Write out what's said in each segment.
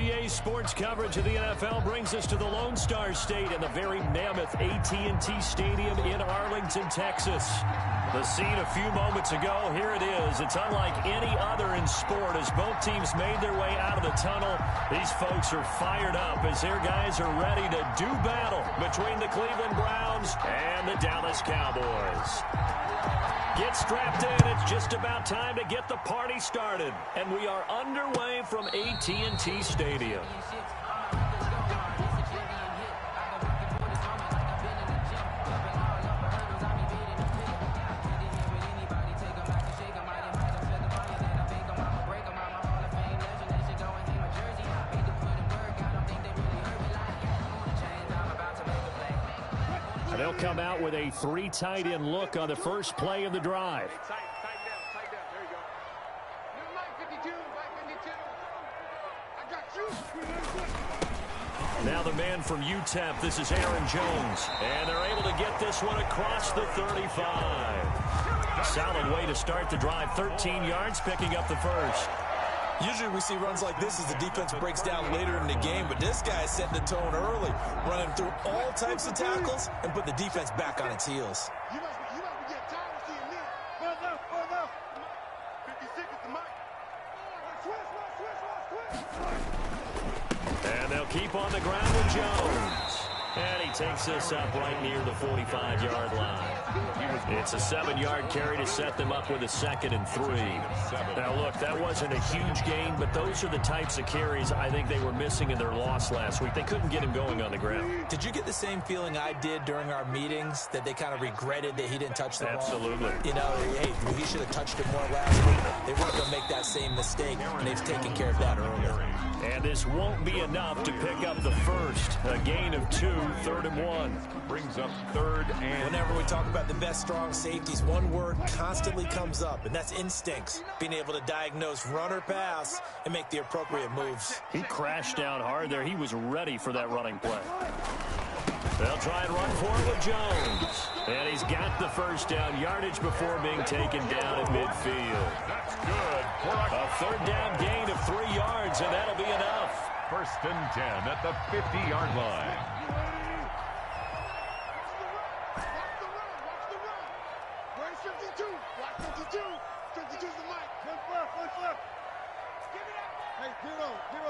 PA Sports coverage of the NFL brings us to the Lone Star State and the very mammoth AT&T Stadium in Arlington, Texas. The scene a few moments ago, here it is. It's unlike any other in sport as both teams made their way out of the tunnel. These folks are fired up as their guys are ready to do battle between the Cleveland Browns and the Dallas Cowboys. Get strapped in. It's just about time to get the party started. And we are underway from AT&T Stadium. They'll come out with a 3 tight end look on the first play of the drive. Now the man from UTEP, this is Aaron Jones. And they're able to get this one across the 35. Solid way to start the drive. 13 yards, picking up the first. Usually we see runs like this as the defense breaks down later in the game, but this guy is setting the tone early, running through all types of tackles and put the defense back on its heels. You must be getting tired of seeing me. Further. 56 is the mic. Switch. And they'll keep on the ground with Jones. And he takes this up right near the 45-yard line. It's a 7-yard carry to set them up with a 2nd and 3. Now, look, that wasn't a huge gain, but those are the types of carries I think they were missing in their loss last week. They couldn't get him going on the ground. Did you get the same feeling I did during our meetings, that they kind of regretted that he didn't touch the ball? Absolutely. You know, hey, he should have touched it more last week. They weren't going to make that same mistake, and they've taken care of that earlier. And this won't be enough to pick up the first. A gain of 2, 3rd and 1. Brings up 3rd and... Whenever we talk about the best strong safeties, one word constantly comes up, and that's instincts. Being able to diagnose run or pass and make the appropriate moves. He crashed down hard there. He was ready for that running play. They'll try and run for it with Jones. And he's got the first down yardage before being taken down at midfield. That's good. A 3rd down gain of 3 yards, and that'll be enough. 1st and 10 at the 50-yard line. Where's 52? Block 52. 52's the mic. Look left. Give me that ball. Hey, 0. Give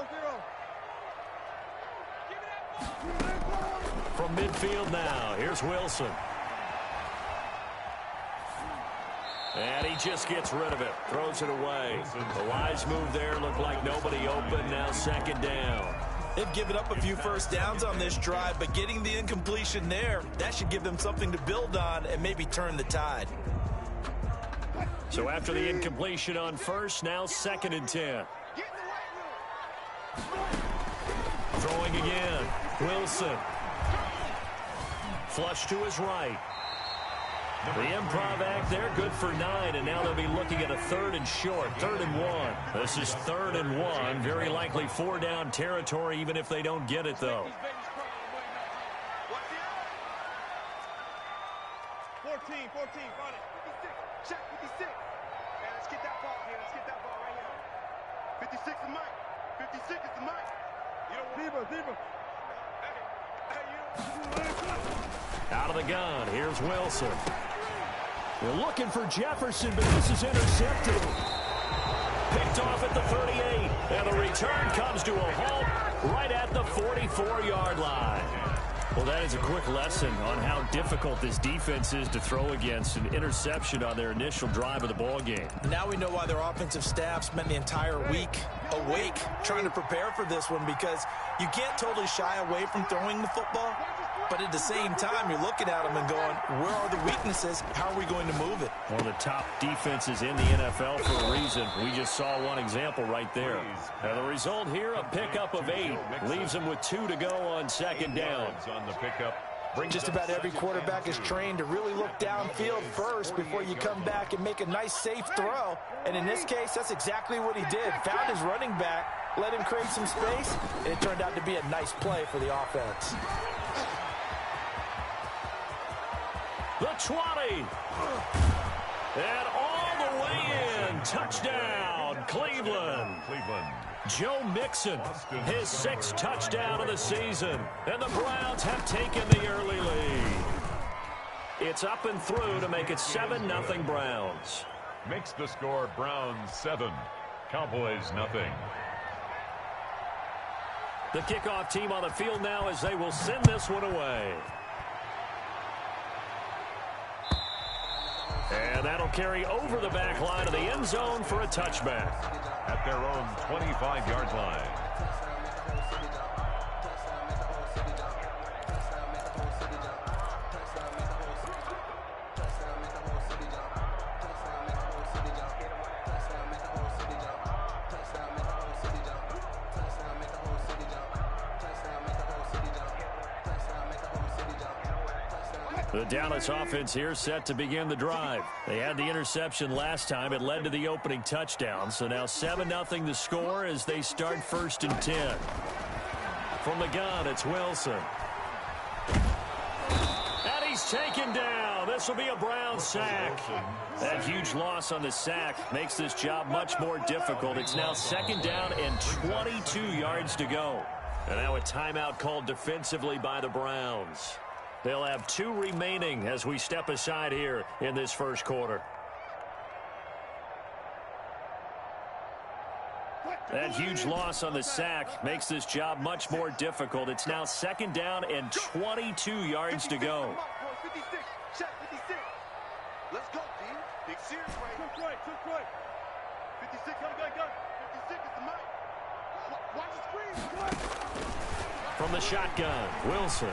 me that ball. From midfield now, here's Wilson. And he just gets rid of it, throws it away. The wise move there, looked like nobody open, now 2nd down. They've given up a few first downs on this drive, but getting the incompletion there, that should give them something to build on and maybe turn the tide. So after the incompletion on first, now 2nd and 10. Throwing again, Wilson. Flush to his right. The improv act there, good for 9, and now they'll be looking at a 3rd and short, 3rd and 1. This is 3rd and 1, very likely 4-down territory, even if they don't get it, though. 14, run it. 56, check 56. Hey, let's get that ball here. Let's get that ball right here. 56 is Mike. 56 is the Mike. You don't want... Diva. Hey, Out of the gun, here's Wilson. They're looking for Jefferson, but this is intercepted. Picked off at the 38, and the return comes to a halt right at the 44-yard line. Well, that is a quick lesson on how difficult this defense is to throw against. An interception on their initial drive of the ball game. Now we know why their offensive staff spent the entire week awake trying to prepare for this one, because you can't totally shy away from throwing the football. But at the same time, you're looking at them and going, where are the weaknesses? How are we going to move it? One of the top defenses in the NFL for a reason. We just saw one example right there. Now the result here, a pickup of 8. Leaves them with 2 to go on 2nd down. On the pickup. Just about every quarterback is trained to really look downfield first before you come back and make a nice, safe throw. And in this case, that's exactly what he did. Found his running back, let him create some space, and it turned out to be a nice play for the offense. The 20. And all the way in. Touchdown, Cleveland. Joe Mixon, his 6th touchdown of the season. And the Browns have taken the early lead. It's up and through to make it 7-0 Browns. Makes the score Browns 7, Cowboys nothing. The kickoff team on the field now as they will send this one away. And that'll carry over the back line of the end zone for a touchback. At their own 25-yard line. The Dallas offense here set to begin the drive. They had the interception last time. It led to the opening touchdown. So now 7-0 the score as they start 1st and 10. From the gun, it's Wilson. And he's taken down. This will be a Brown sack. That huge loss on the sack makes this job much more difficult. It's now 2nd down and 22 yards to go. And now a timeout called defensively by the Browns. They'll have 2 remaining as we step aside here in this first quarter. That huge loss on the sack makes this job much more difficult. It's now 2nd down and 22 yards to go. 56, check 56. Let's go, D. Big series right. Took right. 56, go. 56 is the mic. Watch the screen. Come on. From the shotgun, Wilson.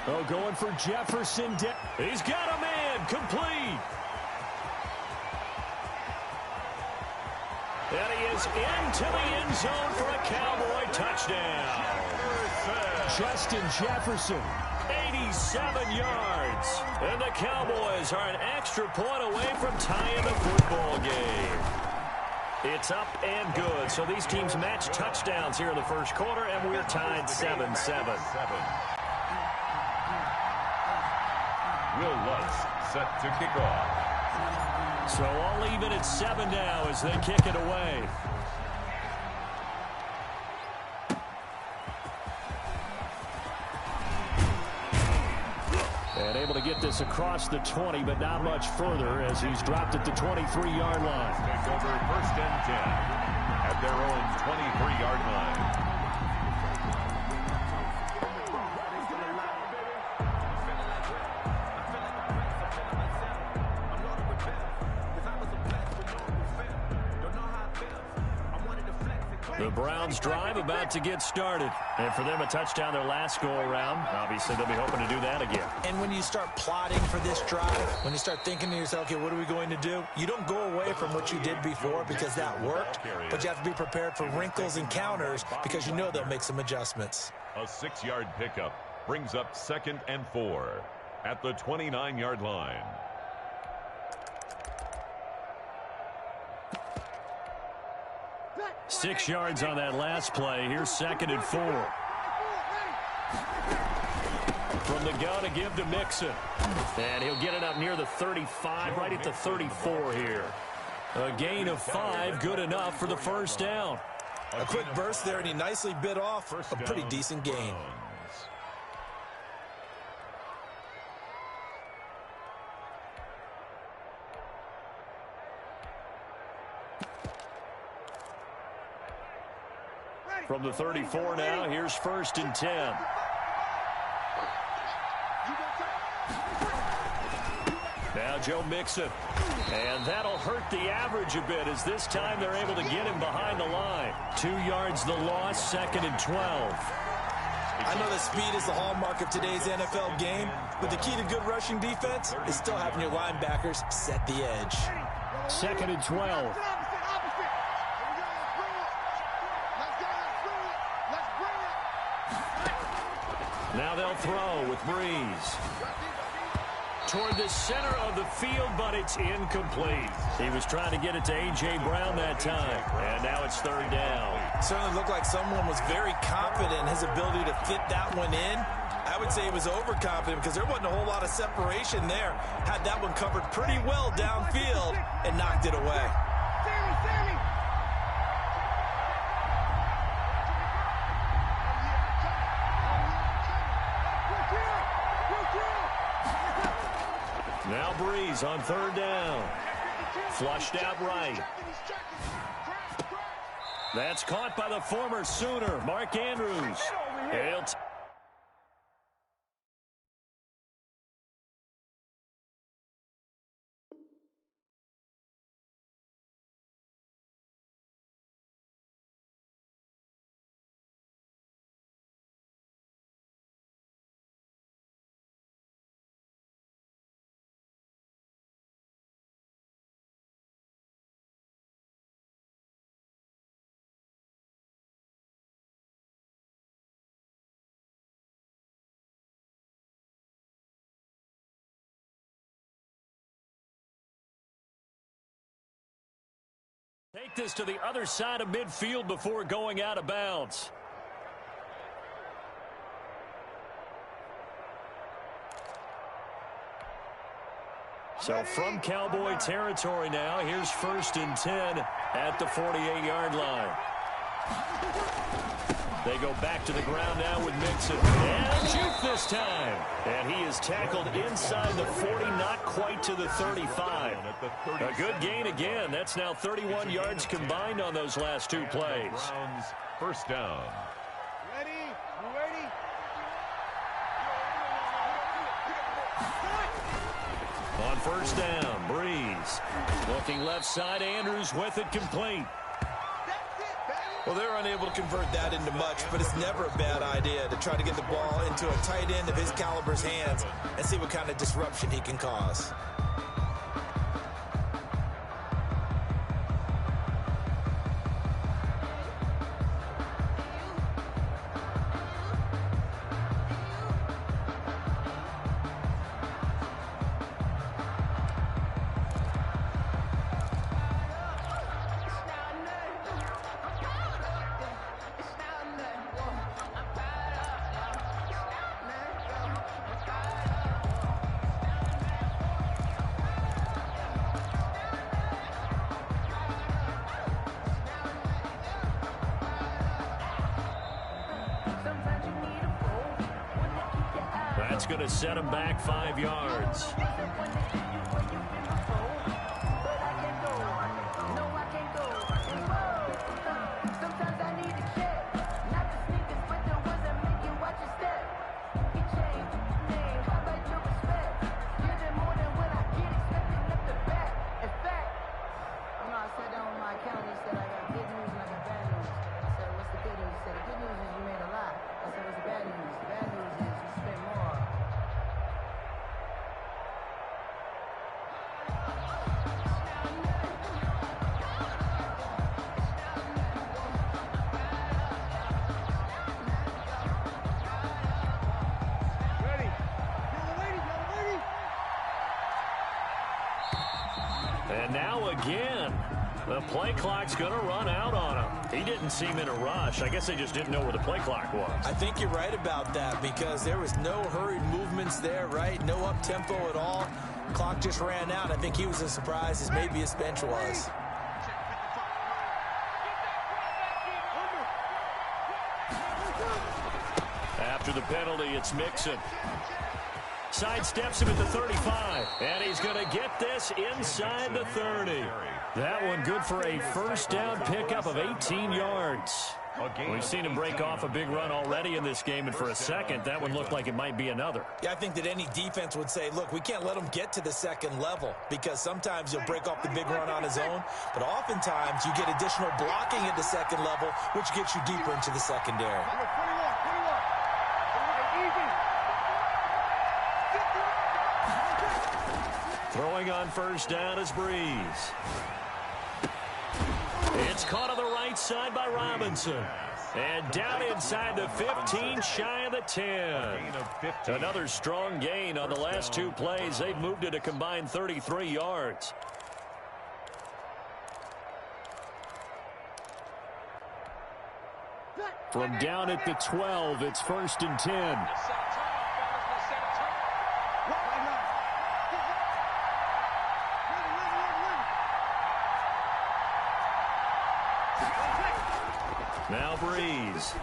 Oh, going for Jefferson. He's got him in. Complete. And he is into the end zone for a Cowboy touchdown. Justin Jefferson, 87 yards. And the Cowboys are an extra point away from tying the football game. It's up and good. So these teams match touchdowns here in the first quarter, and we're tied 7-7. Will Lutz set to kick off. So all even at 7 now as they kick it away. And able to get this across the 20, but not much further as he's dropped at the 23-yard line. Take over 1st and 10 at their own 23-yard line. The Browns drive about to get started. And for them, a touchdown their last go-around. Obviously, they'll be hoping to do that again. And when you start plotting for this drive, when you start thinking to yourself, okay, what are we going to do? You don't go away from what you did before because that worked, but you have to be prepared for wrinkles and counters because you know they'll make some adjustments. A 6-yard pickup brings up 2nd and 4 at the 29-yard line. Six yards on that last play. Here's 2nd and 4. From the gun to give to Mixon. And he'll get it up near the 35, right at the 34 here. A gain of 5, good enough for the first down. A quick burst there, and he nicely bit off a pretty decent gain. From the 34 now, here's 1st and 10. Now Joe Mixon. And that'll hurt the average a bit as this time they're able to get him behind the line. 2 yards the loss, 2nd and 12. I know that speed is the hallmark of today's NFL game, but the key to good rushing defense is still having your linebackers set the edge. 2nd and 12. Now they'll throw with Breeze. Toward the center of the field, but it's incomplete. He was trying to get it to A.J. Brown that time, and now it's 3rd down. Certainly looked like someone was very confident in his ability to fit that one in. I would say he was overconfident because there wasn't a whole lot of separation there. Had that one covered pretty well downfield and knocked it away. Now Breeze on third down. Flushed out right. That's caught by the former Sooner, Mark Andrews. He'll take this to the other side of midfield before going out of bounds. So from Cowboy territory now, here's 1st and 10 at the 48-yard line. They go back to the ground now with Mixon. And juke this time. And he is tackled inside the 40, not quite to the 35. A good gain again. That's now 31 yards combined on those last two plays. Browns, first down. Ready? You ready? On first down, Breeze. Looking left side, Andrews with it complete. Well, they're unable to convert that into much, but it's never a bad idea to try to get the ball into a tight end of his caliber's hands and see what kind of disruption he can cause. That's going to set him back 5 yards. And now again, the play clock's going to run out on him. He didn't seem in a rush. I guess they just didn't know where the play clock was. I think you're right about that because there was no hurried movements there, right? No up-tempo at all. Clock just ran out. I think he was as surprised as maybe his bench was. After the penalty, it's Mixon. Sidesteps him at the 35, and he's going to get this inside the 30. That one good for a first down pickup of 18 yards. We've seen him break off a big run already in this game, and for a second, that one looked like it might be another. Yeah, I think that any defense would say, look, we can't let him get to the second level because sometimes he'll break off the big run on his own, but oftentimes you get additional blocking at the second level, which gets you deeper into the secondary. Throwing on first down is Breeze. It's caught on the right side by Robinson. And down inside the 15, shy of the 10. Another strong gain on the last two plays. They've moved it a combined 33 yards. From down at the 12, it's 1st and 10. Now Breeze.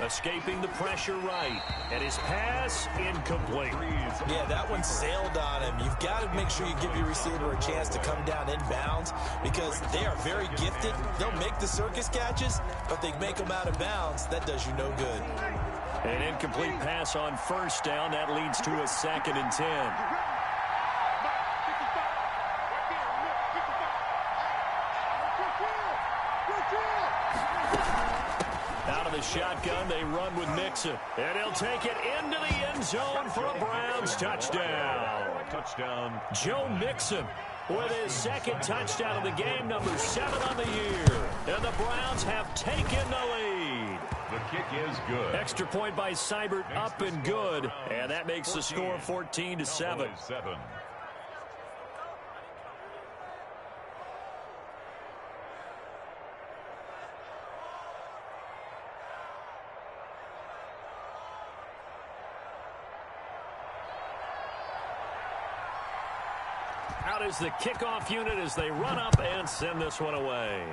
Escaping the pressure right. And his pass incomplete. Yeah, that one sailed on him. You've got to make sure you give your receiver a chance to come down inbounds because they are very gifted. They'll make the circus catches, but they make them out of bounds. That does you no good. An incomplete pass on first down. That leads to a 2nd and 10. Out of the shotgun, they run with Mixon. And he'll take it into the end zone for a Browns touchdown. Touchdown. Joe Mixon with his 2nd touchdown of the game, number 7 on the year. And the Browns have taken the lead. The kick is good. Extra point by Seibert, up and good. And that makes the score 14-7. Out is the kickoff unit as they run up and send this one away.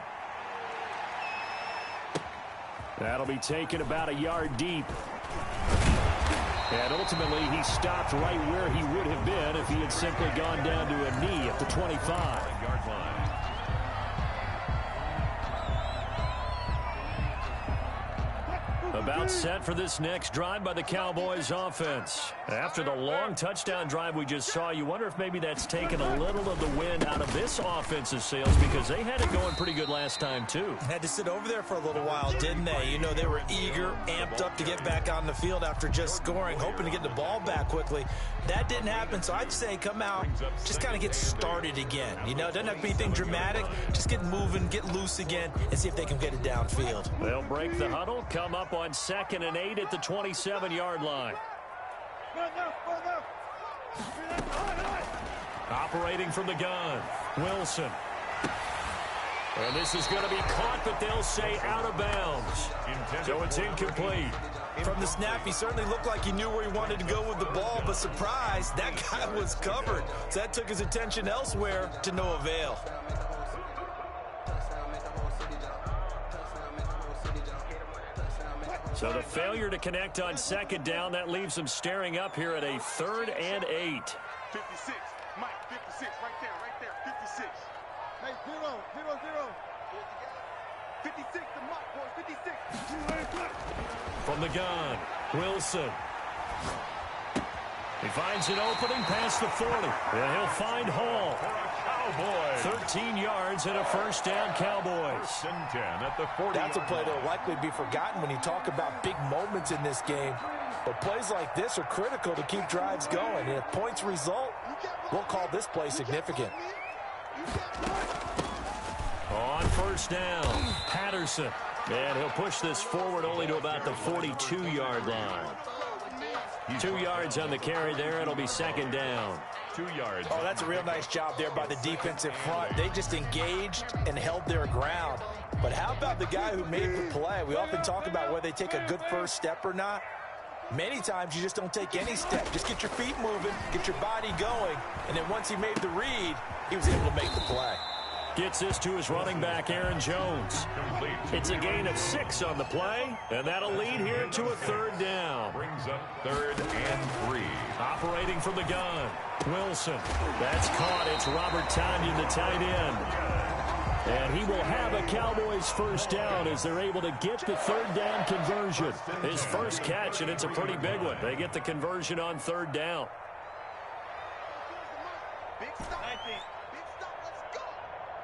That'll be taken about a yard deep. And ultimately, he stopped right where he would have been if he had simply gone down to a knee at the 25-yard line. About set for this next drive by the Cowboys offense. After the long touchdown drive we just saw, you wonder if maybe that's taken a little of the wind out of this offensive sails because they had it going pretty good last time too. Had to sit over there for a little while, didn't they? You know, they were eager, amped up to get back on the field after just scoring, hoping to get the ball back quickly. That didn't happen, so I'd say come out, just kind of get started again. You know, it doesn't have to be anything dramatic. Just get moving, get loose again, and see if they can get it downfield. They'll break the huddle, come up on 2nd and 8 at the 27-yard line. Operating from the gun, Wilson. And this is going to be caught, but they'll say out of bounds. So it's incomplete. From the snap, he certainly looked like he knew where he wanted to go with the ball, but surprise, that guy was covered. So that took his attention elsewhere to no avail. So the failure to connect on 2nd down, that leaves them staring up here at a 3rd and 8. 56, Mike, 56, right there, 56. Hey, 0. 56 to Mike, boy, 56. From the gun, Wilson. He finds an opening past the 40. And he'll find Hall. Cowboys. 13 yards and a 1st down, Cowboys. 1st and 10 at the 40. That's a play that will likely be forgotten when you talk about big moments in this game. But plays like this are critical to keep drives going. And if points result, we'll call this play significant. On 1st down, Patterson. And he'll push this forward only to about the 42-yard line. 2 yards on the carry there. It'll be 2nd down. 2 yards. Oh, that's a real nice job there by the defensive front. They just engaged and held their ground. But how about the guy who made the play? We often talk about whether they take a good first step or not. Many times you just don't take any step. Just get your feet moving, get your body going, and then once he made the read, he was able to make the play. Gets this to his running back, Aaron Jones. Complete. It's a gain of 6 on the play, and that'll lead here to a 3rd down. Brings up 3rd and 3. Operating from the gun, Wilson. That's caught. It's Robert Tonyan, the tight end. And he will have a Cowboys 1st down as they're able to get the 3rd down conversion. His first catch, and it's a pretty big one. They get the conversion on 3rd down. Big stop. Let's go.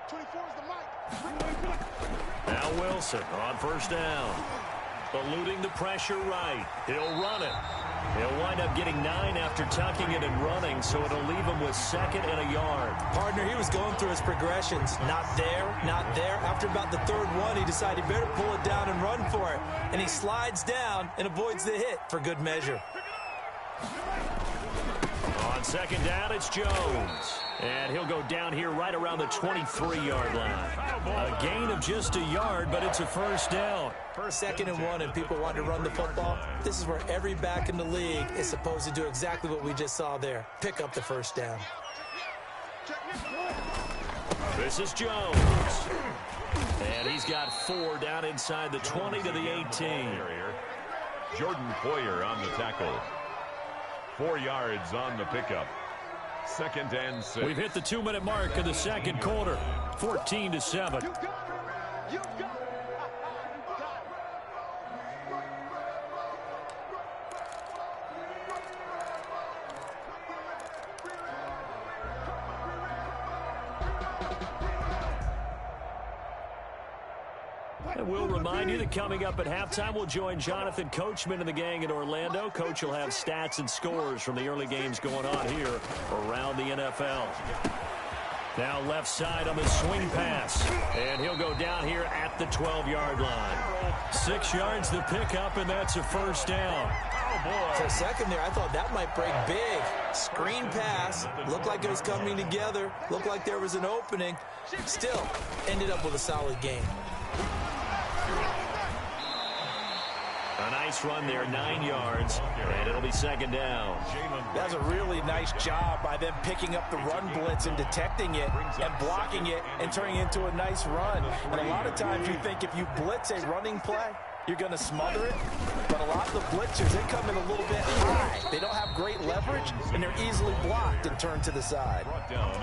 24 is the mic. Now Wilson on 1st down. Eluding the pressure right. He'll run it. He'll wind up getting 9 after tucking it and running, so it'll leave him with 2nd and a yard. Partner, he was going through his progressions. Not there, not there. After about the 3rd one, he decided he better pull it down and run for it. And he slides down and avoids the hit for good measure. On 2nd down, it's Jones. And he'll go down here right around the 23-yard line. A gain of just a yard, but it's a 1st down. 2nd and 1, and people want to run the football. This is where every back in the league is supposed to do exactly what we just saw there. Pick up the 1st down. This is Jones. And he's got 4 down inside the 20 to the 18. Jordan Poyer on the tackle. 4 yards on the pickup. 2nd and 6. We've hit the 2-minute mark of the second quarter. 14-7. And we'll remind you that coming up at halftime, we'll join Jonathan Coachman and the gang in Orlando. Coach will have stats and scores from the early games going on here around the NFL. Now left side on the swing pass. And he'll go down here at the 12-yard line. 6 yards the pickup, and that's a first down. For a second there, I thought that might break big. Screen pass. Looked like it was coming together. Looked like there was an opening. Still, ended up with a solid game. A nice run there, 9 yards, and it'll be 2nd down. That was a really nice job by them picking up the run blitz and detecting it and blocking it and turning it into a nice run. And a lot of times you think if you blitz a running play, you're going to smother it. But a lot of the blitzers, they come in a little bit high. They don't have great leverage, and they're easily blocked and turned to the side.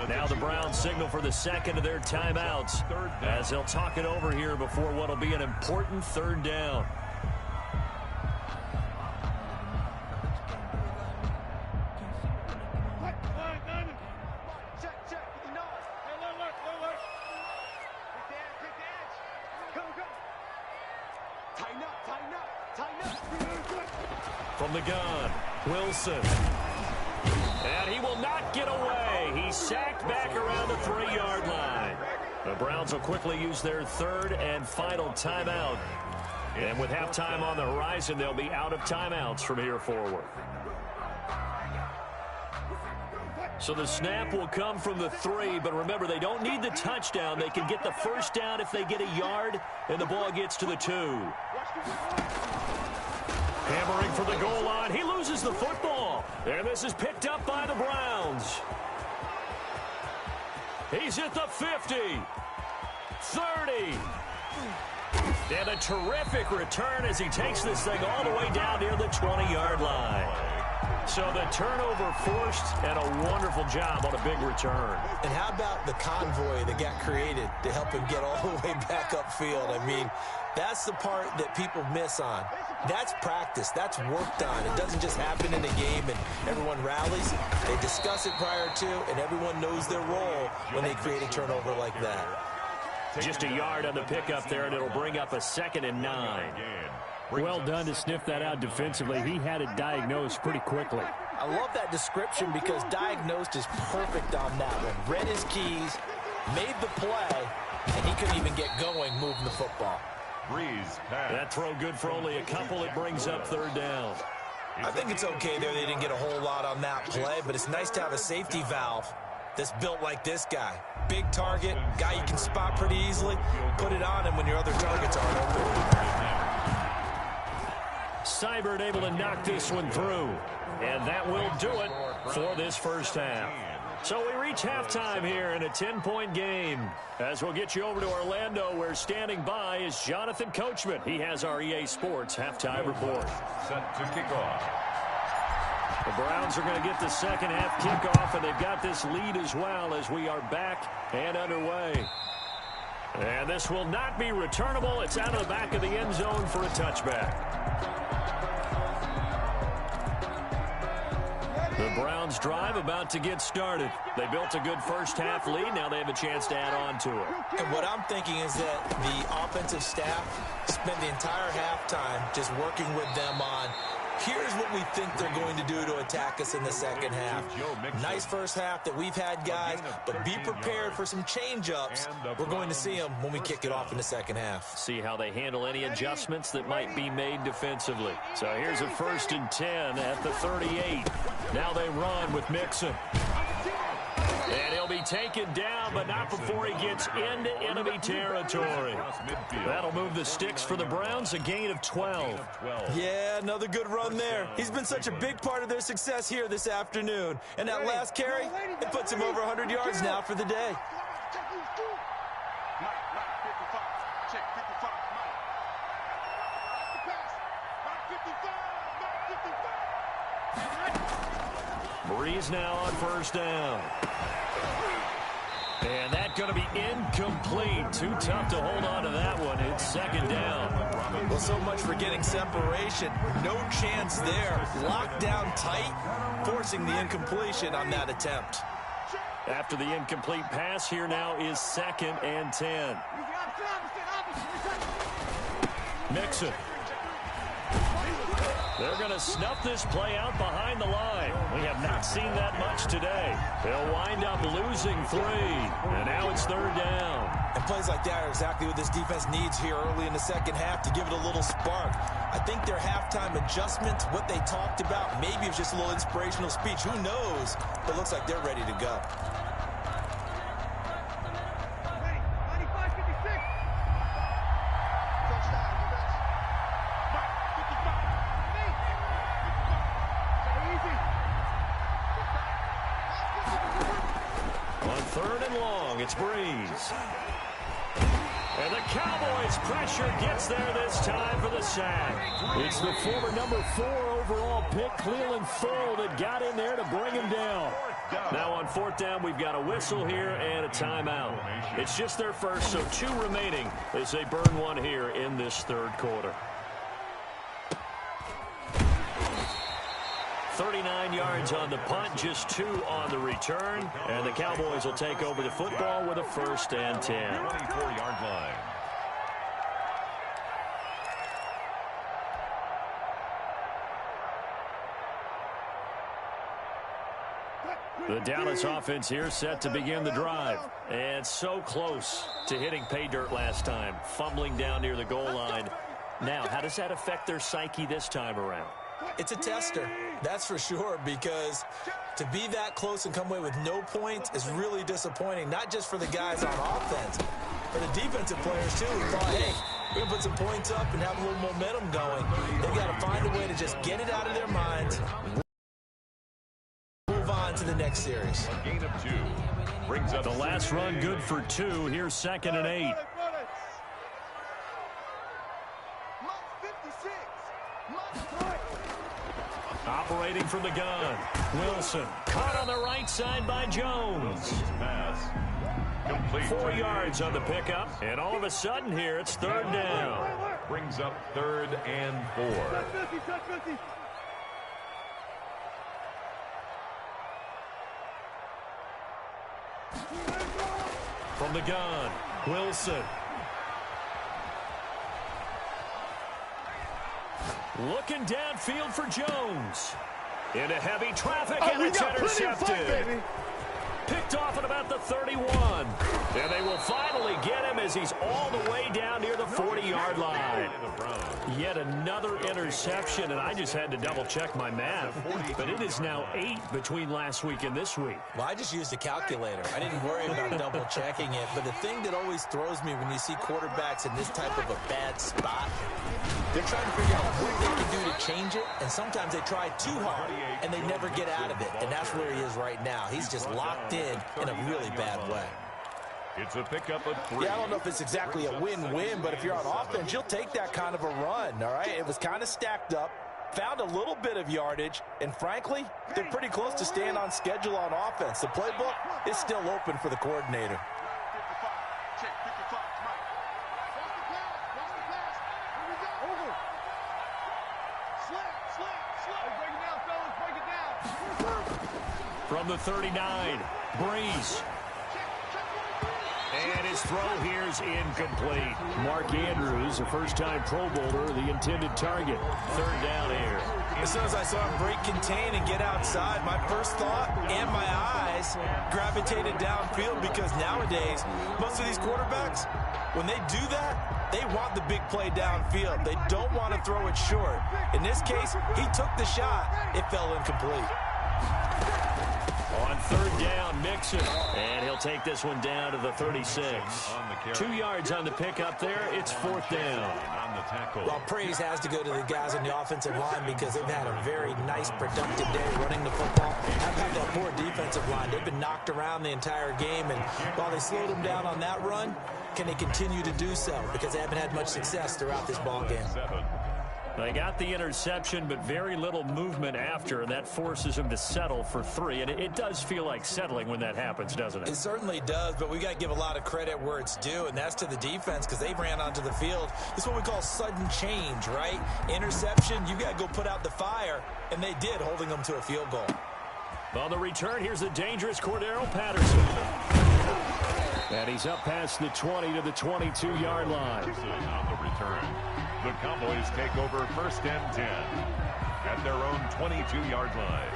Now the Browns signal for the second of their timeouts as they'll talk it over here before what will be an important 3rd down. From the gun, Wilson. And he will not get away. He's sacked back around the 3-yard line. The Browns will quickly use their 3rd and final timeout. And with halftime on the horizon, they'll be out of timeouts from here forward. So the snap will come from the 3, but remember, they don't need the touchdown. They can get the first down if they get a yard, and the ball gets to the 2. Hammering for the goal line. He loses the football. And this is picked up by the Browns. He's at the 50. 30. And a terrific return as he takes this thing all the way down near the 20-yard line. So the turnover forced, and a wonderful job on a big return. And how about the convoy that got created to help him get all the way back upfield? I mean, that's the part that people miss on. That's practice. That's worked on. It doesn't just happen in a game and everyone rallies. They discuss it prior to, and everyone knows their role when they create a turnover like that. Just a yard on the pickup there, and it'll bring up a 2nd and 9. Well done to sniff that out defensively. He had it diagnosed pretty quickly. I love that description because diagnosed is perfect on that one. Read his keys, made the play, and he couldn't even get going moving the football. That throw good for only a couple. It brings up 3rd down. I think it's okay there. They didn't get a whole lot on that play, but it's nice to have a safety valve that's built like this guy. Big target, guy you can spot pretty easily. Put it on him when your other targets aren't open. Seibert able to knock this one through. And that will do it for this first half. So we reach halftime here in a 10-point game. As we'll get you over to Orlando, where standing by is Jonathan Coachman. He has our EA Sports halftime report. Set to kick off. The Browns are going to get the second half kickoff, and they've got this lead as well as we are back and underway. And this will not be returnable. It's out of the back of the end zone for a touchback. The Browns drive about to get started. They built a good first half lead. Now they have a chance to add on to it. And what I'm thinking is that the offensive staff spent the entire halftime just working with them on, here's what we think they're going to do to attack us in the second half. Nice first half that we've had, guys, but be prepared for some change-ups. We're going to see them when we kick it off in the second half. See how they handle any adjustments that might be made defensively. So here's a 1st and 10 at the 38. Now they run with Mixon. And he'll be taken down, but not before he gets into enemy territory. That'll move the sticks for the Browns, a gain of 12. Yeah, another good run there. He's been such a big part of their success here this afternoon. And that last carry, it puts him over 100 yards now for the day. Check 55. Check 55. Breeze now on first down. And that's going to be incomplete. Too tough to hold on to that one. It's second down. Well, so much for getting separation. No chance there. Locked down tight, forcing the incompletion on that attempt. After the incomplete pass, here now is 2nd and 10. Mixon. They're going to snuff this play out behind the line. We have not seen that much today. They'll wind up losing 3. And now it's 3rd down. And plays like that are exactly what this defense needs here early in the second half to give it a little spark. I think their halftime adjustment, what they talked about, maybe it was just a little inspirational speech. Who knows? But it looks like they're ready to go. On 3rd and long, it's Breeze. And the Cowboys pressure gets there this time for the sack. It's the former number 4 overall pick, Cleveland Ferrell, that got in there to bring him down. Now on 4th down, we've got a whistle here and a timeout. It's just their first, so 2 remaining as they burn one here in this 3rd quarter. 39 yards on the punt, just 2 on the return. And the Cowboys will take over the football with a 1st and 10. 24-yard line. The Dallas offense here set to begin the drive. And so close to hitting pay dirt last time, fumbling down near the goal line. Now, how does that affect their psyche this time around? It's a tester, that's for sure, because to be that close and come away with no points is really disappointing, not just for the guys on offense, but the defensive players, too, who thought, hey, we're going to put some points up and have a little momentum going. They've got to find a way to just get it out of their minds, move on to the next series. A gain of 2. Brings up the last run good for 2. Here's 2nd and 8. Operating from the gun. Wilson caught on the right side by Jones. Pass. Complete. 4 yards on the pickup. And all of a sudden here, it's 3rd down. Brings up 3rd and 4. From the gun, Wilson. Looking downfield for Jones. Into heavy traffic, and it's intercepted. Picked off at about the 31. And they will finally get him as he's all the way down near the 40-yard line. Yet another interception, and I just had to double-check my math. But it is now 8 between last week and this week. Well, I just used a calculator. I didn't worry about double-checking it. But the thing that always throws me when you see quarterbacks in this type of a bad spot, they're trying to figure out what they can do to change it, and sometimes they try too hard, and they never get out of it. And that's where he is right now. He's just locked in a really bad way. It's a pickup of 3. Yeah, I don't know if it's exactly a win-win, but if you're on offense, you'll take that kind of a run, all right? It was kind of stacked up, found a little bit of yardage, and frankly, they're pretty close to staying on schedule on offense. The playbook is still open for the coordinator. From the 39, Breeze. And his throw here is incomplete. Mark Andrews, a first-time Pro Bowler, the intended target. 3rd down here. As soon as I saw him break contain and get outside, my first thought and my eyes gravitated downfield, because nowadays, most of these quarterbacks, when they do that, they want the big play downfield. They don't want to throw it short. In this case, he took the shot. It fell incomplete. On 3rd down, Mixon. And he'll take this one down to the 36. 2 yards on the pickup there. It's 4th down. Well, praise has to go to the guys on the offensive line, because they've had a very nice, productive day running the football. How about that poor defensive line? They've been knocked around the entire game, and while they slowed them down on that run, can they continue to do so? Because they haven't had much success throughout this ball game. They got the interception, but very little movement after, and that forces them to settle for 3. And it does feel like settling when that happens, doesn't it? It certainly does, but we got to give a lot of credit where it's due, and that's to the defense because they ran onto the field. This is what we call sudden change, right? Interception, you got to go put out the fire, and they did, holding them to a field goal. On the return, here's the dangerous Cordero Patterson. And he's up past the 20 to the 22-yard line. On the return, the Cowboys take over 1st and 10 at their own 22-yard line.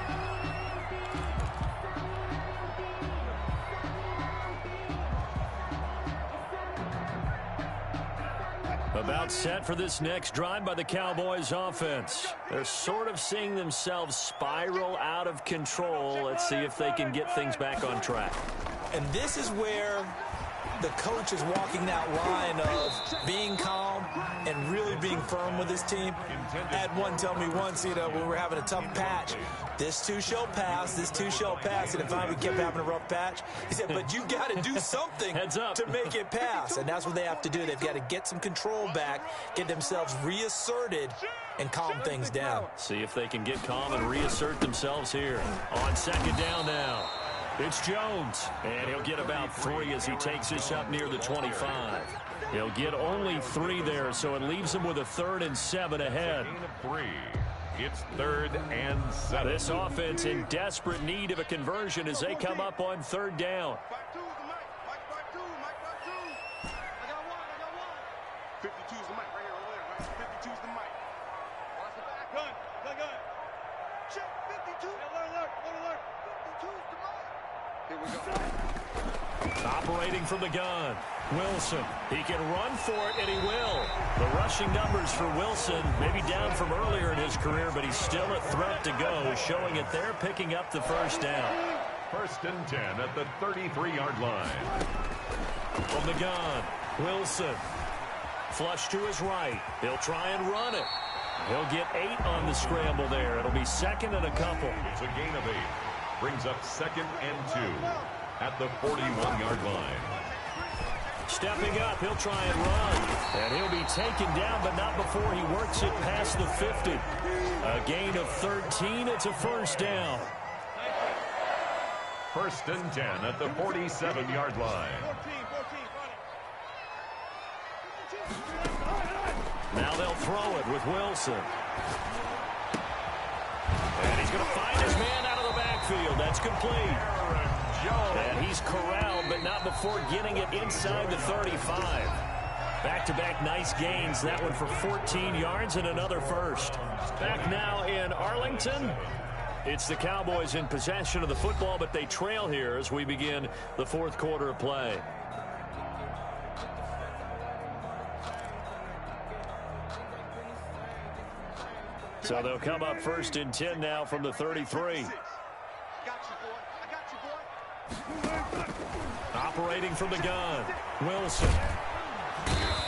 About set for this next drive by the Cowboys offense. They're sort of seeing themselves spiral out of control. Let's see if they can get things back on track. And this is where the coach is walking that line of being calm and really being firm with his team. I had one tell me once, when we were having a tough patch, this too shall pass, this too shall pass. And if we kept having a rough patch, he said, but you got to do something to make it pass. And that's what they have to do. They've got to get some control back, get themselves reasserted, and calm things down. See if they can get calm and reassert themselves here. On 2nd down now. It's Jones, and he'll get about 3 as he takes this up near the 25. He'll get only 3 there, so it leaves him with a 3rd and 7 ahead. 3. It's 3rd and 7. This offense in desperate need of a conversion as they come up on 3rd down. 52's the mic right here, over there, right? 52's the mic. Watch the back. Gun. Check 52. Alert. 52's the mic. Here we go. Operating from the gun, Wilson. He can run for it, and he will. The rushing numbers for Wilson, maybe down from earlier in his career, but he's still a threat to go, showing it there, picking up the 1st down. 1st and 10 at the 33-yard line. From the gun, Wilson. Flush to his right. He'll try and run it. He'll get 8 on the scramble there. It'll be 2nd and a couple. It's a gain of 8. Brings up 2nd and 2 at the 41-yard line. Stepping up, he'll try and run. And he'll be taken down, but not before he works it past the 50. A gain of 13. It's a 1st down. 1st and 10 at the 47-yard line. Now they'll throw it with Wilson. And he's going to find his man out of the backfield. That's complete. And he's corralled, but not before getting it inside the 35. Back-to-back nice gains. That one for 14 yards and another 1st. Back now in Arlington. It's the Cowboys in possession of the football, but they trail here as we begin the 4th quarter of play. So they'll come up 1st and 10 now from the 33. Operating from the gun, Wilson.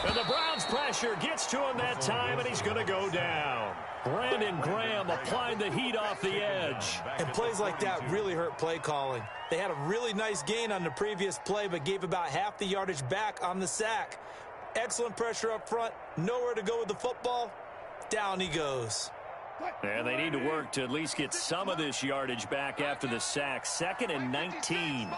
And the Browns' pressure gets to him that time, and he's going to go down. Brandon Graham applied the heat off the edge. And plays like that really hurt play calling. They had a really nice gain on the previous play, but gave about half the yardage back on the sack. Excellent pressure up front. Nowhere to go with the football. Down he goes. And they need to work to at least get some of this yardage back after the sack. 2nd and 19.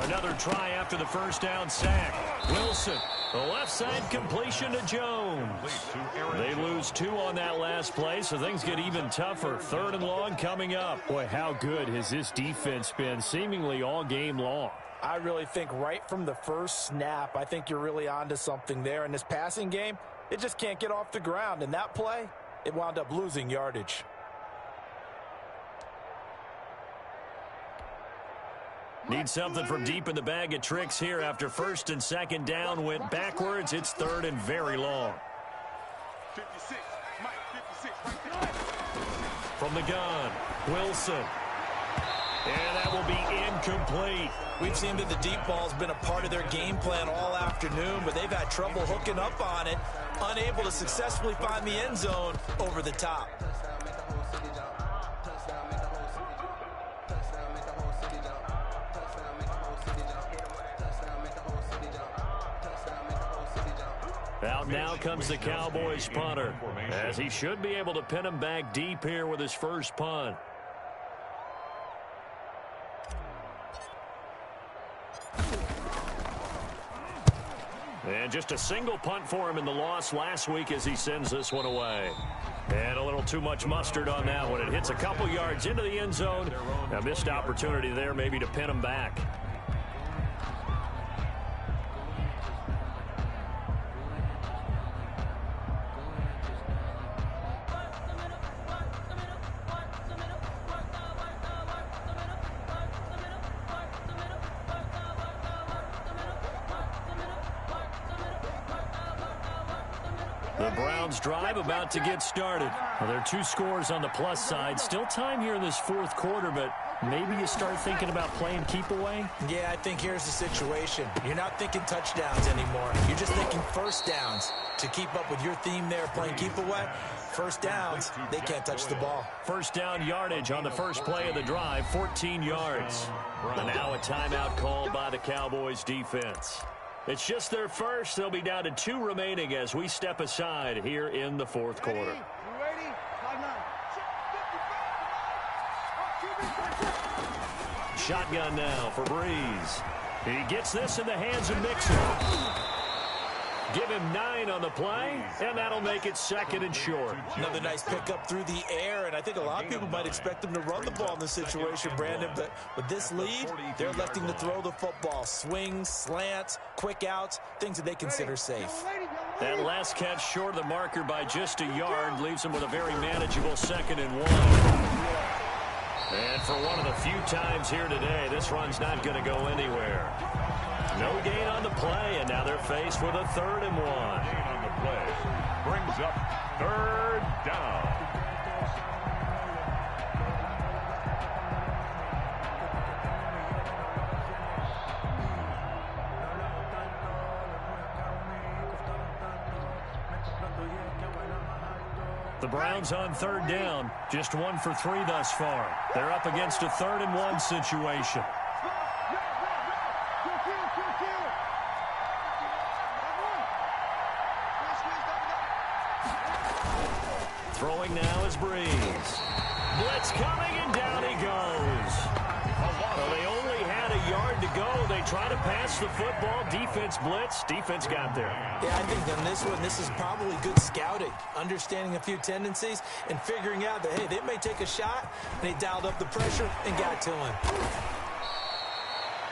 Another try after the 1st down sack. Wilson, the left side completion to Jones. They lose 2 on that last play, so things get even tougher. 3rd and long coming up. Boy, how good has this defense been seemingly all game long? I really think right from the first snap, I think you're really onto something there. In this passing game, it just can't get off the ground. And that play, it wound up losing yardage. Need something from deep in the bag of tricks here after 1st and 2nd down went backwards. It's 3rd and very long. 56, Mike, 56, right there. From the gun, Wilson. And that will be incomplete. We've seen that the deep ball's been a part of their game plan all afternoon, but they've had trouble hooking up on it, unable to successfully find the end zone over the top. Out now comes the Cowboys punter, as he should be able to pin him back deep here with his first punt. And just a single punt for him in the loss last week as he sends this one away. And a little too much mustard on that one. It hits a couple yards into the end zone. A missed opportunity there maybe to pin him back. The Browns drive about to get started. Well, there are 2 scores on the plus side. Still time here in this fourth quarter, but maybe you start thinking about playing keep away? Yeah, I think here's the situation. You're not thinking touchdowns anymore. You're just thinking first downs. To keep up with your theme there, playing keep away, first downs, they can't touch the ball. First down yardage on the first play of the drive, 14 yards. And now a timeout called by the Cowboys defense. It's just their first. They'll be down to 2 remaining as we step aside here in the fourth quarter. Shotgun now for Breeze. He gets this in the hands of Mixon. Give him 9 on the play, and that'll make it 2nd and short. Another nice pickup through the air, and I think a lot of people might expect him to run the ball in this situation, Brandon, but with this lead, they're electing to throw the football. Swings, slants, quick outs, things that they consider safe. That last catch short of the marker by just a yard leaves him with a very manageable 2nd and 1. And for one of the few times here today, this run's not going to go anywhere. No gain on the play, and now they're faced with a 3rd and 1. Gain on the play brings up 3rd down. The Browns on 3rd down, just 1 for 3 thus far. They're up against a 3rd and 1 situation. Throwing now is Breeze. Blitz coming, and down he goes. Well, they only had a yard to go. They try to pass the football. Defense blitz. Defense got there. Yeah, I think on this one, this is probably good scouting, understanding a few tendencies, and figuring out that, hey, they may take a shot, and they dialed up the pressure and got to him.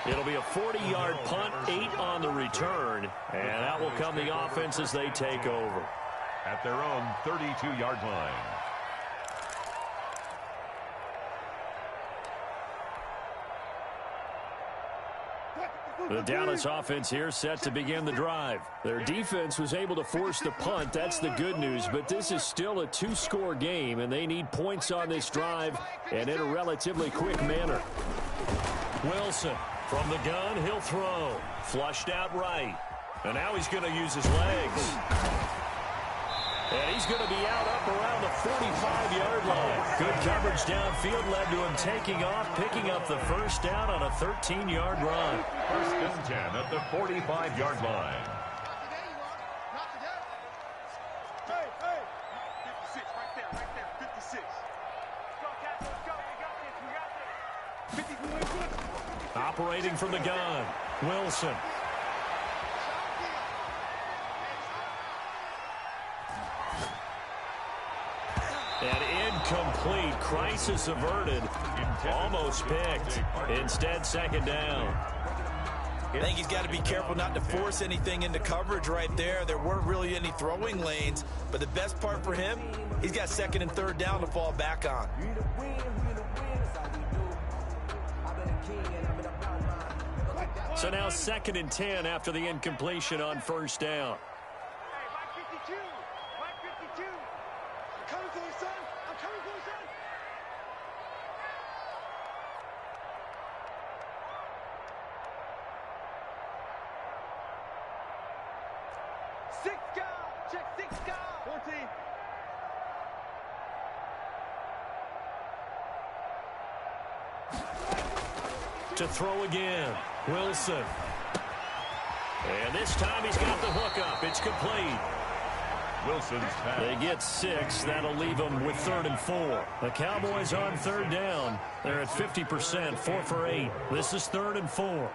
It'll be a 40-yard punt, 8 on the return, and that will come the offense as they take over. At their own 32-yard line. The Dallas offense here set to begin the drive. Their defense was able to force the punt. That's the good news, but this is still a 2-score game, and they need points on this drive and in a relatively quick manner. Wilson from the gun, he'll throw. Flushed out right. And now he's going to use his legs. And he's going to be out up around the 45-yard line. Good coverage downfield led to him taking off, picking up the first down on a 13-yard run. 1st and 10 at the 45-yard line. Hey, hey. 56, right there, 56. Let's go, we got this. Operating from the gun, Wilson. And incomplete. Crisis averted. Almost picked. Instead, 2nd down. I think he's got to be careful not to force anything into coverage right there. There weren't really any throwing lanes, but the best part for him, he's got 2nd and 3rd down to fall back on. So now 2nd and 10 after the incompletion on 1st down. Hey, Mike 52. Mike 52. I'm coming for you, son. I'm coming for you, son. Six guard. Check 6 guard. 14. To throw again, Wilson. And this time he's got the hook up. It's complete. Wilson's pass. They get 6. That'll leave them with 3rd and 4. The Cowboys on 3rd down. They're at 50%, 4 for 8. This is 3rd and 4.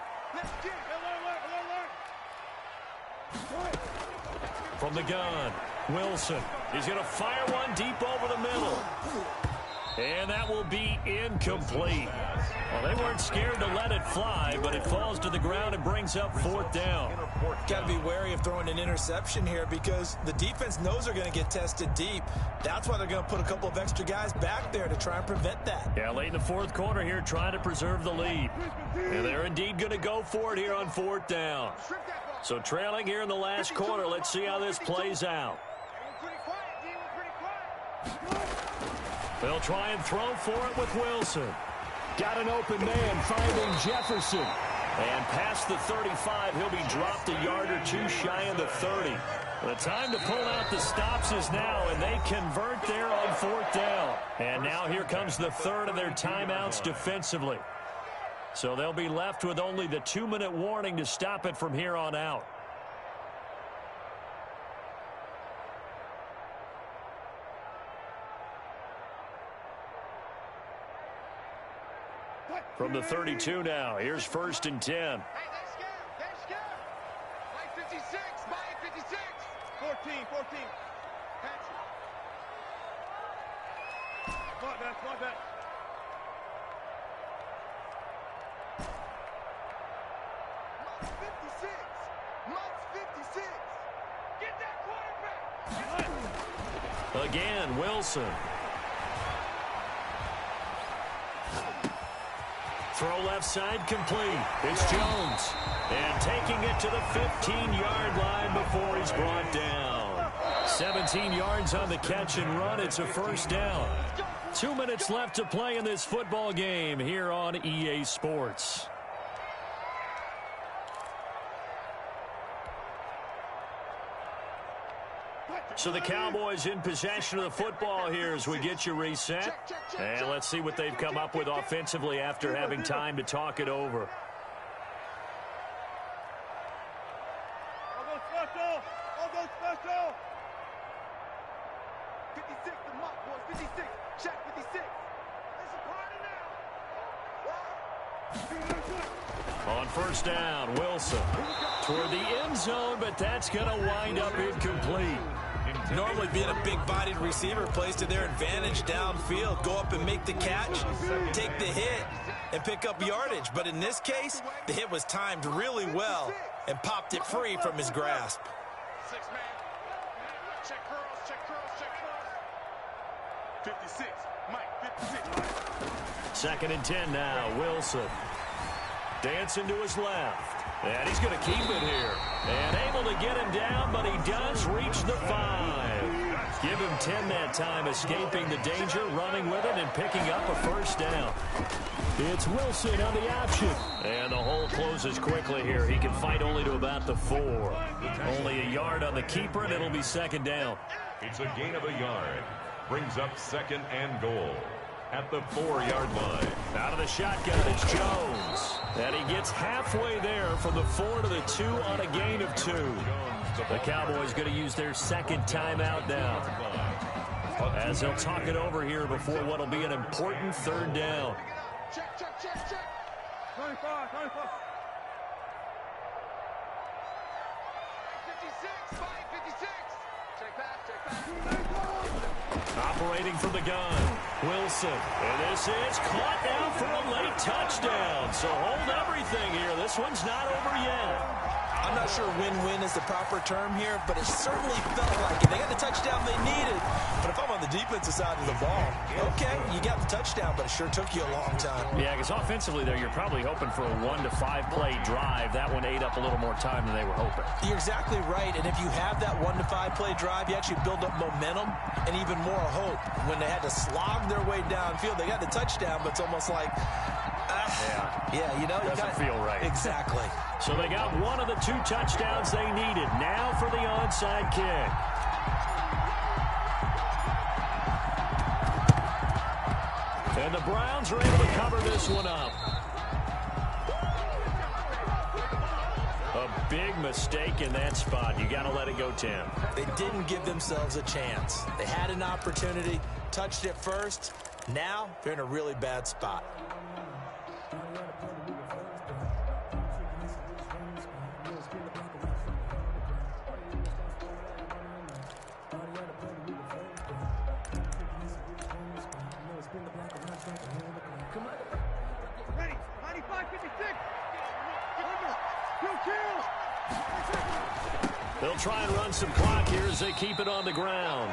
From the gun, Wilson. He's going to fire one deep over the middle. And that will be incomplete. Well, they weren't scared to let it fly, but it falls to the ground and brings up 4th down. Got to be wary of throwing an interception here because the defense knows they're going to get tested deep. That's why they're going to put a couple of extra guys back there to try and prevent that. Yeah, late in the 4th quarter here, trying to preserve the lead. And they're indeed going to go for it here on 4th down. So trailing here in the last quarter, let's see how this plays out. They'll try and throw for it with Wilson. Got an open man finding Jefferson. And past the 35, he'll be dropped a yard or 2 shy of the 30. The time to pull out the stops is now, and they convert there on 4th down. And now here comes the 3rd of their timeouts defensively. So they'll be left with only the 2-minute warning to stop it from here on out. From the 32 now, here's 1st and 10. Hey, they're scared. Mike 56, Mike 56. 14. Catch it. Smart that. Mike's 56. Get that quarterback. Again, Wilson. Throw left side complete. It's Jones. And taking it to the 15-yard line before he's brought down. 17 yards on the catch and run. It's a 1st down. 2 minutes left to play in this football game here on EA Sports. So the Cowboys in possession of the football here as we get you reset. And let's see what they've come up with offensively after having time to talk it over. I'll go special. 56 to Mark, boys. 56. Check 56. It's a party now. On 1st down, Wilson toward the end zone, but that's going to wind up incomplete. Normally being a big-bodied receiver plays to their advantage downfield. Go up and make the catch, take the hit, and pick up yardage. But in this case, the hit was timed really well and popped it free from his grasp. 6 man. Check curls. 56. Mike, 56. 2nd and 10 now, Wilson. Dancing to his left. And he's going to keep it here. And able to get him down, but he does reach the 5. Give him 10 that time, escaping the danger, running with it, and picking up a 1st down. It's Wilson on the option. And the hole closes quickly here. He can fight only to about the 4. Only a yard on the keeper, and it'll be 2nd down. It's a gain of a yard. Brings up 2nd and goal at the 4-yard line. Out of the shotgun, it's Jones. And he gets halfway there from the 4 to the 2 on a gain of 2. The Cowboys going to use their 2nd timeout now, as they'll talk it over here before what will be an important 3rd down. Check. 25. 56. Mike, 56. Check back. Operating from the gun, Wilson. And this is caught now for a late touchdown. So hold everything here. This one's not over yet. I'm not sure win-win is the proper term here, but it certainly felt like it. They got the touchdown they needed, but if I'm on the defensive side of the ball, okay, you got the touchdown, but it sure took you a long time. Yeah, because offensively there, you're probably hoping for a 1 to 5 play drive. That one ate up a little more time than they were hoping. You're exactly right, and if you have that 1 to 5 play drive, you actually build up momentum and even more hope. When they had to slog their way downfield, they got the touchdown, but it's almost like, yeah, you know, doesn't feel right. Exactly. So they got one of the 2 touchdowns they needed. Now for the onside kick. And the Browns are able to cover this one up. A big mistake in that spot. You got to let it go 10. They didn't give themselves a chance. They had an opportunity, touched it first. Now they're in a really bad spot. Ready, 95, 56. They'll try and run some clock here as they keep it on the ground.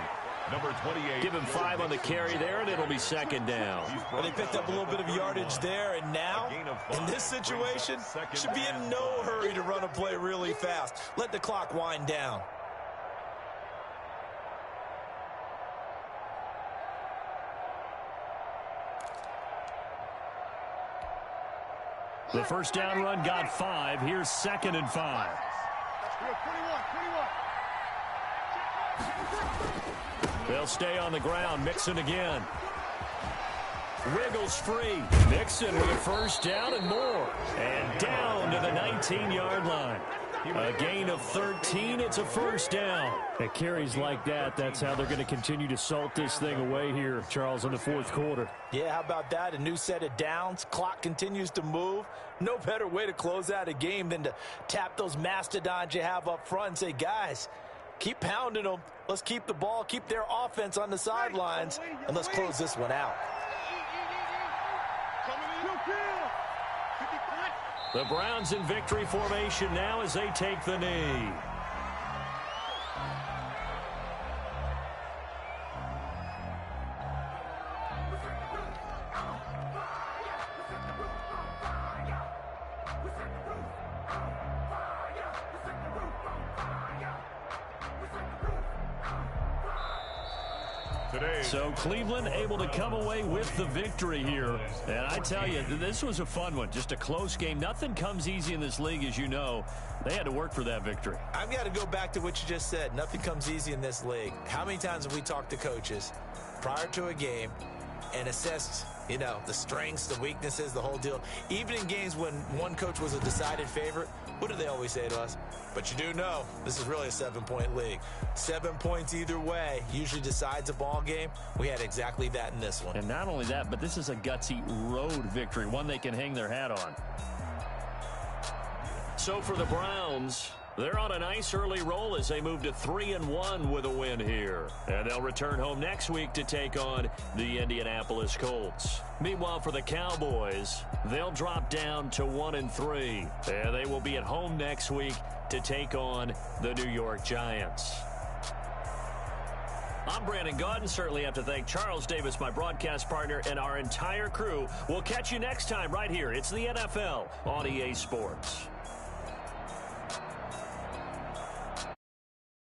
Number 28. Give him 5 on the carry there, and it'll be second down. Well, they picked up a little bit of yardage there, and now, in this situation, should be in no hurry to run a play really fast. Let the clock wind down. The first down run got 5. Here's 2nd and 5. 21. They'll stay on the ground. Mixon again. Wiggles free. Mixon with a first down and more. And down to the 19-yard line. A gain of 13. It's a first down. At carries like that, that's how they're going to continue to salt this thing away here, Charles, in the fourth quarter. Yeah, how about that? A new set of downs. Clock continues to move. No better way to close out a game than to tap those mastodons you have up front and say, guys, keep pounding them. Let's keep the ball, keep their offense on the sidelines, and let's close this one out. The Browns in victory formation now as they take the knee. So Cleveland able to come away with the victory here. And I tell you, this was a fun one. Just a close game. Nothing comes easy in this league, as you know. They had to work for that victory. I've got to go back to what you just said. Nothing comes easy in this league. How many times have we talked to coaches prior to a game and assessed, you know, the strengths, the weaknesses, the whole deal? Even in games when one coach was a decided favorite, what do they always say to us? But you do know this is really a 7-point league. 7 points either way usually decides a ball game. We had exactly that in this one. And not only that, but this is a gutsy road victory, one they can hang their hat on. So for the Browns, they're on a nice early roll as they move to 3-1 with a win here. And they'll return home next week to take on the Indianapolis Colts. Meanwhile, for the Cowboys, they'll drop down to 1-3. And they will be at home next week to take on the New York Giants. I'm Brandon Gaudin. Certainly have to thank Charles Davis, my broadcast partner, and our entire crew. We'll catch you next time right here. It's the NFL on EA Sports.